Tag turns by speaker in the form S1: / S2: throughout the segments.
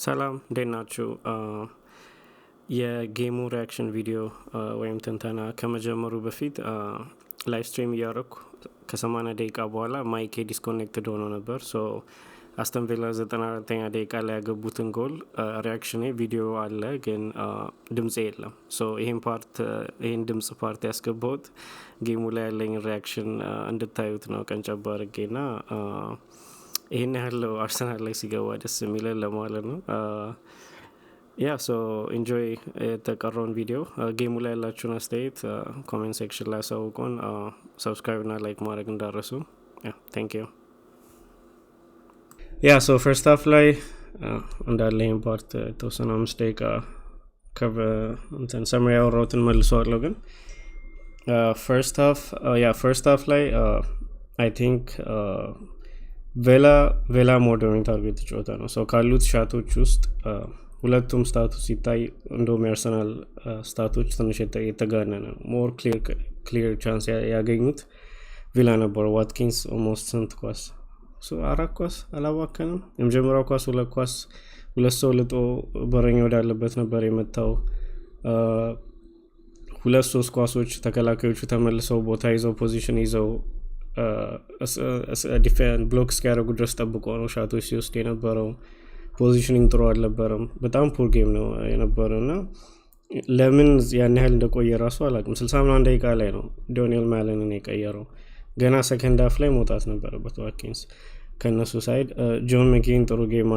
S1: ሰላም እንዴት ናችሁ? የጌሙ ሪያክሽን ቪዲዮ ወይም ትንተና ከመጀመሩ በፊት ላይቭ ስትሪም እያደረኩ ከ80 ደቂቃ በኋላ ማይኬ ዲስኮኔክትድ ሆኖ ነበር። ሶ አስተን ቪላ 94ኛ ደቂቃ ላይ ያገቡትን ጎል ሪያክሽኔ ቪዲዮ አለ፣ ግን ድምጽ የለም። ሶ ይህን ድምጽ ፓርት ያስገባሁት ጌሙ ላይ ያለኝ ሪያክሽን እንድታዩት ነው ቀንጨባ አድርጌና ይህን ያለው አርሰናል ላይ ሲገባ ደስ የሚለን ለማለት ነው። ያ ሶ ኢንጆይ የተቀረውን ቪዲዮ። ጌሙ ላይ ያላችሁን አስተያየት ኮሜንት ሴክሽን ላይ አሳውቁን። ሰብስክራይብ ና ላይክ ማድረግ እንዳረሱ። ታንክ ዩ። ያ ሶ ፈርስት ሃፍ ላይ እንዳለ ይህን ፓርት የተወሰነ 5 ደቂቃ እንትን ሰምሪ ያወራሁትን መልሰዋለሁ። ግን ፈርስት ሃፍ ላይ አይ ቲንክ ቬላ ሞር ዶሚኔት አድርጎ የተጫወተ ነው። ሰው ካሉት ሻቶች ውስጥ ሁለቱም ስታቶች ሲታይ እንደውም የአርሰናል ስታቶች ትንሽ የተጋነነ ነው። ሞር ክሊር ቻንስ ያገኙት ቪላ ነበሩ። ዋትኪንስ ኦልሞስት ስንት ኳስ 4 ኳስ አላባከንም። የመጀመሪያው ኳስ 2 ኳስ 2 ሰው ልጦ በረኛ ወዳለበት ነበር የመታው። 2-3 ኳሶች ተከላካዮቹ ተመልሰው ቦታ ይዘው ፖዚሽን ይዘው ዲፌንስ ብሎክ እስኪያደርጉ ድረስ ጠብቆ ነው ሻቶች ሲወስድ የነበረው። ፖዚሽኒንግ ጥሩ አልነበረም። በጣም ፑር ጌም ነው የነበረው እና ለምን ያን ያህል እንደቆየ ራሱ አላውቅም። 61 ደቂቃ ላይ ነው ዶኒኤል ማለንን የቀየረው። ገና ሰከንድ ሃፍ ላይ መውጣት ነበረበት ዋትኪንስ ከነሱ ሳይድ። ጆን መኬን ጥሩ ጌም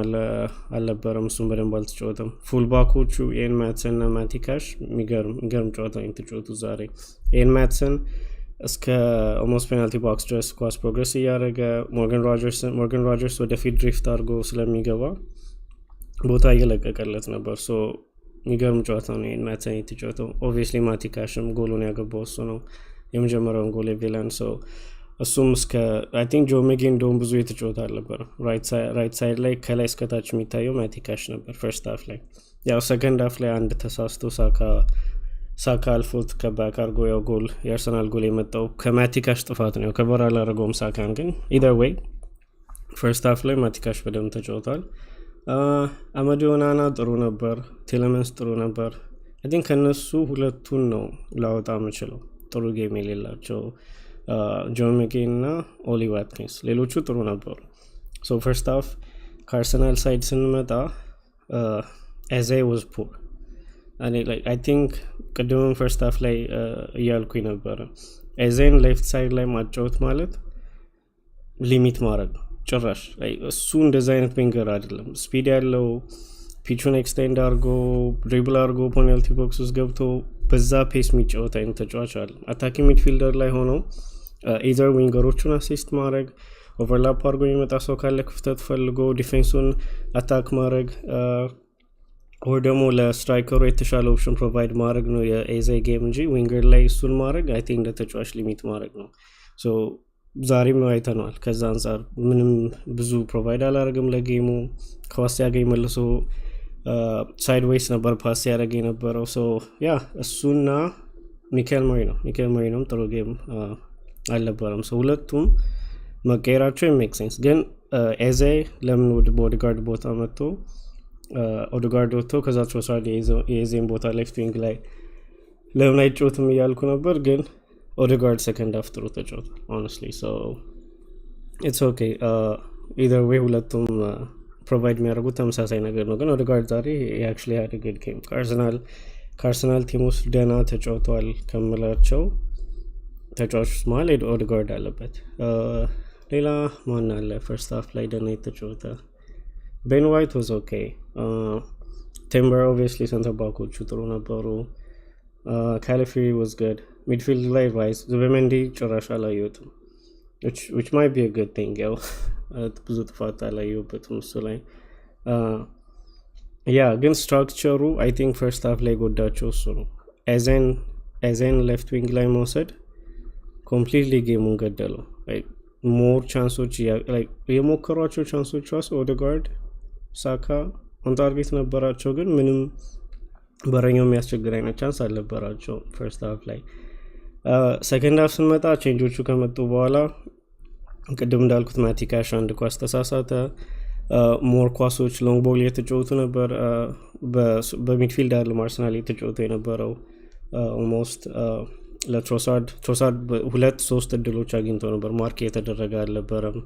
S1: አልነበረም፣ እሱም በደንብ አልተጫወተም። ፉልባኮቹ ኤን ማትሰን እና ማቲካሽ የሚገርም ጨዋታ የተጫወቱት ዛሬ። ኤን ማትሰን እስከ ኦልሞስት ፔናልቲ ቦክስ ድረስ ኳስ ፕሮግረስ እያደረገ ሞርጋን ሮጀርስ ወደፊት ድሪፍት አድርጎ ስለሚገባ ቦታ እየለቀቀለት ነበር። ሶ የሚገርም ጨዋታ ነው ማትሰን የተጫወተው። ኦብቪየስሊ ማቲካሽም ጎሉን ያገባው እሱ ነው፣ የመጀመሪያውን ጎል የቪላን። ሶ እሱም እስከ አይ ቲንክ ጆ ሜጌን እንደውም ብዙ የተጫወተ አልነበረም። ራይት ሳይድ ላይ ከላይ እስከታች የሚታየው ማቲካሽ ነበር ፈርስት ሃፍ ላይ። ያው ሰከንድ ሃፍ ላይ አንድ ተሳስቶ ሳካ አልፎት ከባክ አርጎ ያው ጎል የአርሰናል ጎል የመጣው ከማቲካሽ ጥፋት ነው። ከበር አላረገውም ሳካን። ግን ኢደር ዌይ ፈርስት ሃፍ ላይ ማቲካሽ በደንብ ተጫውቷል። አመዲ ኦናና ጥሩ ነበር፣ ቴሌመንስ ጥሩ ነበር። አይ ቲንክ ከነሱ ሁለቱን ነው ላወጣ የምችለው ጥሩ ጌም የሌላቸው፣ ጆን ሜኬን እና ኦሊ ዋትኪንስ። ሌሎቹ ጥሩ ነበሩ። ሶ ፈርስት ሃፍ ከአርሰናል ሳይድ ስንመጣ ኤዜ ዋዝ ፑር። አይ ቲንክ ቅድምም ፈርስት ሃፍ ላይ እያልኩኝ ነበረ፣ ኤዜን ሌፍት ሳይድ ላይ ማጫወት ማለት ሊሚት ማድረግ ነው። ጭራሽ እሱ እንደዚ አይነት ዊንገር አይደለም። ስፒድ ያለው ፒቹን ኤክስቴንድ አርጎ ድሪብል አርጎ ፔናልቲ ቦክስ ውስጥ ገብቶ በዛ ፔስ የሚጫወት አይነት ተጫዋች አለ። አታኪ ሚድፊልደር ላይ ሆነው ኢዘር ዊንገሮቹን አሲስት ማድረግ፣ ኦቨርላፕ አርጎ የሚመጣ ሰው ካለ ክፍተት ፈልጎ ዲፌንሱን አታክ ማድረግ፣ ወይ ደግሞ ለስትራይከሩ የተሻለ ኦፕሽን ፕሮቫይድ ማድረግ ነው የኤዜ ጌም እንጂ ዊንገር ላይ እሱን ማድረግ አይ ቲንክ ለተጫዋች ሊሚት ማድረግ ነው። ሶ ዛሬም አይተነዋል። ከዛ አንጻር ምንም ብዙ ፕሮቫይድ አላደረግም ለጌሙ። ኳስ ያገኝ መልሶ ሳይድ ዌይስ ነበር ፓስ ያደረገ የነበረው። ሶ ያ እሱና ሚካኤል መሪኖም ጥሩ ጌም አልነበረም። ሶ ሁለቱም መቀየራቸው የሜክ ሴንስ። ግን ኤዜ ለምን በኦዴጋርድ ቦታ መጥቶ ኦዴጋርድ ወጥቶ ከዛ ትሮሳርድ የኤዜን ቦታ ሌፍት ዊንግ ላይ ለምን አይጫወትም እያልኩ ነበር። ግን ኦዴጋርድ ሰከንድ ሃፍ ጥሩ ተጫውቷል ሆነስትሊ። ሶ ኢትስ ኦኬ ኢዘር ዌይ ሁለቱም ፕሮቫይድ የሚያደርጉት ተመሳሳይ ነገር ነው። ግን ኦዴጋርድ ዛሬ አክቹዋሊ ሃድ አ ጉድ ጌም። ከአርሰናል ቲም ውስጥ ደህና ተጫውተዋል ከምላቸው ተጫዋቾች መሀል ኦዴጋርድ አለበት። ሌላ ማን አለ ፈርስት ሃፍ ላይ ደህና የተጫወተ? ቤን ዋይት ዋዝ ኦኬ። ቲምበር ኦብቪየስሊ ሰንተር ባኮቹ ጥሩ ነበሩ። ካሊፊሪ ዋዝ ጉድ። ሚድፊልድ ላይ ራይስ ዙቤሜንዲ ጭራሽ አላየሁትም፣ which might be a good thing። ያው ብዙ ጥፋት አላየሁበትም እሱ ላይ። ያ ግን ስትራክቸሩ አይ ቲንክ ፈርስት ሃፍ ላይ ጎዳቸው እሱ ነው። ኤዜን ሌፍት ዊንግ ላይ መውሰድ ኮምፕሊትሊ ጌሙን ገደለው። ሞር ቻንሶች የሞከሯቸው ቻንሶች ራሱ ኦዴጋርድ ሳካ ኦን ታርጌት ነበራቸው፣ ግን ምንም በረኛው የሚያስቸግር አይነት ቻንስ አልነበራቸው ፈርስት ሃፍ ላይ። ሰከንድ ሃፍ ስንመጣ ቼንጆቹ ከመጡ በኋላ ቅድም እንዳልኩት ማቲካሽ አንድ ኳስ ተሳሳተ። ሞር ኳሶች ሎንግ ቦል የተጫወቱ ነበር። በሚድፊልድ ያለው አርሰናል የተጫወቱ የነበረው ኦልሞስት ለትሮሳርድ 2-3 እድሎች አግኝቶ ነበር። ማርክ የተደረገ አልነበረም።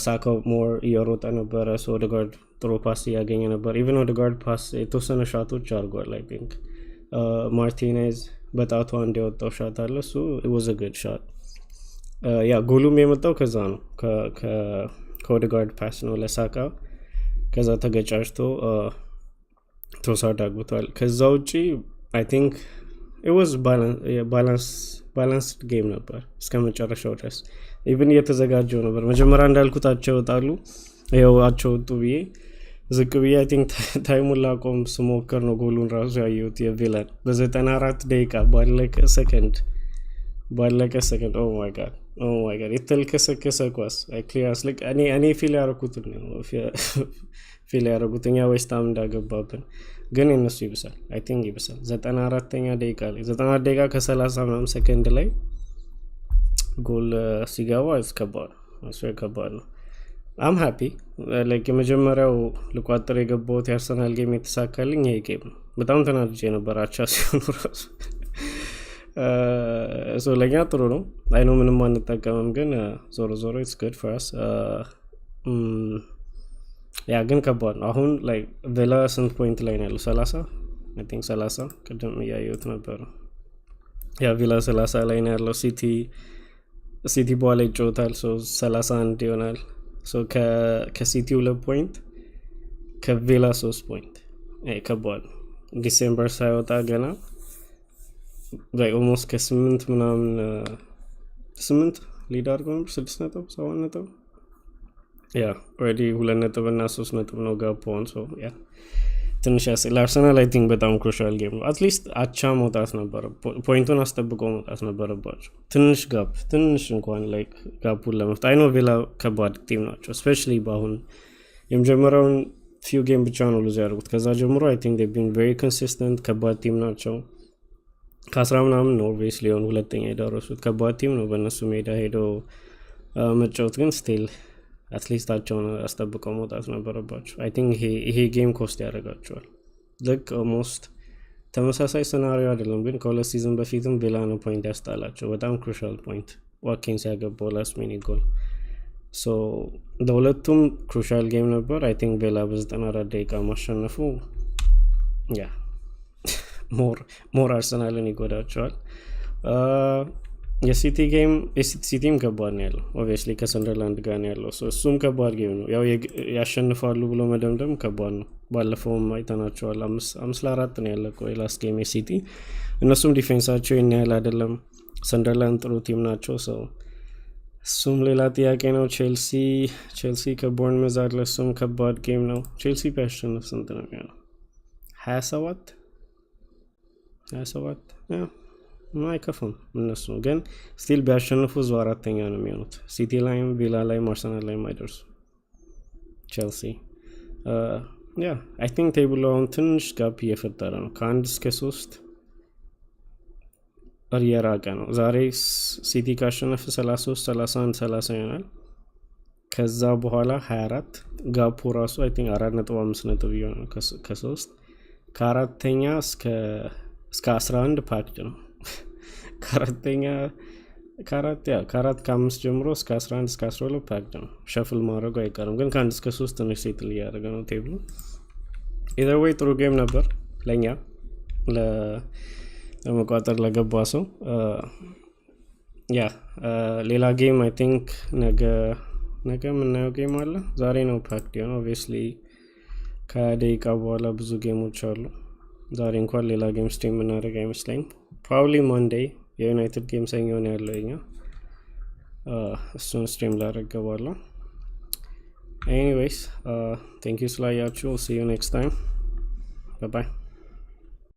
S1: ሳካ ሞር እየሮጠ ነበረ። ኦዴጋርድ ጥሩ ፓስ እያገኘ ነበር። ኢቨን ኦዴጋርድ ፓስ የተወሰነ ሻቶች አድርጓል። አይ ቲንክ ማርቲኔዝ በጣቷ እንዲያወጣው ሻት አለ። እሱ ወዘ ግድ ሻት። ያ ጎሉም የመጣው ከዛ ነው፣ ከኦዴጋርድ ፓስ ነው ለሳካ። ከዛ ተገጫጭቶ ትሮሳርድ አግብቷል። ከዛ ውጪ አይ ቲንክ ኢት ዋዝ ባላንስድ ጌም ነበር እስከ መጨረሻው ድረስ። ኢቭን እየተዘጋጀው ነበር። መጀመሪያ እንዳልኩት አቸው ይወጣሉ። ይኸው አቸው ወጡ ብዬ ዝቅ ብዬ አይ ቲንክ ታይሙን ላቆም ስሞክር ነው ጎሉን ራሱ ያየሁት የቪላን በ94 ደቂቃ ባለቀ ሰከንድ ኦ ማይ ጋድ የተልከሰከሰ ኳስ ክሊራንስ ልክ እኔ ፊል ያደረጉት እኛ ዌስትሃም እንዳገባብን ግን የነሱ ይብሳል። አይ ቲንክ ይብሳል። 94ኛ ደቂቃ ላይ 94 ደቂቃ ከ30 ምናምን ሰከንድ ላይ ጎል ሲገባ ከባድ ነው። አም ሃፒ ላይክ የመጀመሪያው ልቋጥር የገባሁት የአርሰናል ጌም የተሳካልኝ ይሄ ጌም ነው። በጣም ተናድጄ ነበር አቻ ሲሆኑ ራሱ ለእኛ ጥሩ ነው። አይኖ ምንም አንጠቀምም፣ ግን ዞሮ ኢትስ ጉድ ፎር አስ። ያ ግን ከባድ ነው። አሁን ላይ ቬላ ስንት ፖይንት ላይ ነው ያለው? 30 ቅድም እያየሁት ነበር። ያ ቪላ 30 ላይ ነው ያለው። ሲቲ በኋላ ይጫወታል 31 ይሆናል። ከሲቲ 2 ፖይንት ከቪላ 3 ፖይንት። ከባድ ነው። ዲሴምበር ሳይወጣ ገና ኦልሞስት ከ8 ምናምን 8 ሊድ አድርገው ነበር 6 ነጥብ 7 ነጥብ ያ ኦልሬዲ 2 ነጥብ እና 3 ነጥብ ነው ጋፖን። ያ ትንሽ ለአርሰናል አይ ቲንክ በጣም ክሩሻል ጌም ነው። አትሊስት አቻ መውጣት ነበረ፣ ፖይንቱን አስጠብቀው መውጣት ነበረባቸው። ትንሽ እንኳን ላይክ ጋፑን ለመፍታት አይኖ ቪላ ከባድ ቲም ናቸው። ስፔሻሊ በአሁን የመጀመሪያውን ፊው ጌም ብቻ ነው ሉዝ ያደርጉት። ከዛ ጀምሮ አይ ቲንክ ቢን ቬሪ ኮንሲስተንት ከባድ ቲም ናቸው። ከ10 ምናምን ነው ኦብቪየስ ሊሆን ሁለተኛ የደረሱት። ከባድ ቲም ነው። በእነሱ ሜዳ ሄደው መጫወት ግን ስቲል አትሊስታቸውን አስጠብቀው መውጣት ነበረባቸው። አይ ቲንክ ይሄ ጌም ኮስት ያደርጋቸዋል። ልክ ኦልሞስት ተመሳሳይ ሰናሪዮ አይደለም፣ ግን ከሁለት ሲዝን በፊትም ቪላ ነው ፖይንት ያስጣላቸው። በጣም ክሩሻል ፖይንት ዋኪንስ ያገባው ላስት ሚኒት ጎል። ለሁለቱም ክሩሻል ጌም ነበር። አይ ቲንክ ቪላ በ94 ደቂቃ ማሸነፉ ያ ሞር አርሰናልን ይጎዳቸዋል። የሲቲም ከባድ ነው ያለው። ኦብቪየስሊ ከሰንደርላንድ ጋር ነው ያለው። እሱም ከባድ ጌም ነው። ያው ያሸንፋሉ ብሎ መደምደም ከባድ ነው። ባለፈውም አይተናቸዋል። 5-4 ነው ያለቀው የላስት ጌም የሲቲ። እነሱም ዲፌንሳቸው ይህን ያህል አይደለም። ሰንደርላንድ ጥሩ ቲም ናቸው። እሱም ሌላ ጥያቄ ነው። ቼልሲ ከቦርንመዝ አለ። እሱም ከባድ ጌም ነው። ቼልሲ ቢያሸንፍ ስንት ነው የሚሆነው? 27 አይከፉም እነሱ ግን ስቲል ቢያሸንፉ ዙ 4ኛ ነው የሚሆኑት። ሲቲ ላይም ቪላ ላይም አርሰናል ላይም አይደርሱ። ቼልሲ አይ ቲንክ ቴብል አሁን ትንሽ ጋፕ እየፈጠረ ነው። ከ1 እስከ 3 እየራቀ ነው። ዛሬ ሲቲ ካሸነፈ 33 31 30 ይሆናል። ከዛ በኋላ 24 ጋፑ ራሱ አይ ቲንክ 4.5 ነጥብ ይሆናል ከ3 ከአራተኛ እስከ 11 ፓክድ ነው። ከአራት ከ5 ጀምሮ እስከ 11 እስከ 12 ፓክድ ነው። ሸፍል ማድረጉ አይቀርም፣ ግን ከ1 እስከ 3 ትንሽ ሴትል እያደረገ ነው ቴብሉ። ኢዘር ዌይ ጥሩ ጌም ነበር ለእኛ ለመቋጠር ለገባ ሰው። ሌላ ጌም አይ ቲንክ ነገ የምናየው ጌም አለ። ዛሬ ነው ፓክድ የሆነው። ኦብቪየስሊ ከደቂቃ በኋላ ብዙ ጌሞች አሉ። ዛሬ እንኳን ሌላ ጌም ስትሪም የምናደርግ አይመስለኝም። ፕሮባብሊ ማንዴይ የዩናይትድ ጌም ሰኞ ነው ያለው ኛ እሱን ስትሪም ላደርግ ገባለሁ። ኤኒዌይስ ቴንክ ዩ ስላያችሁ። ሲ ዩ ኔክስት ታይም። ባይ ባይ።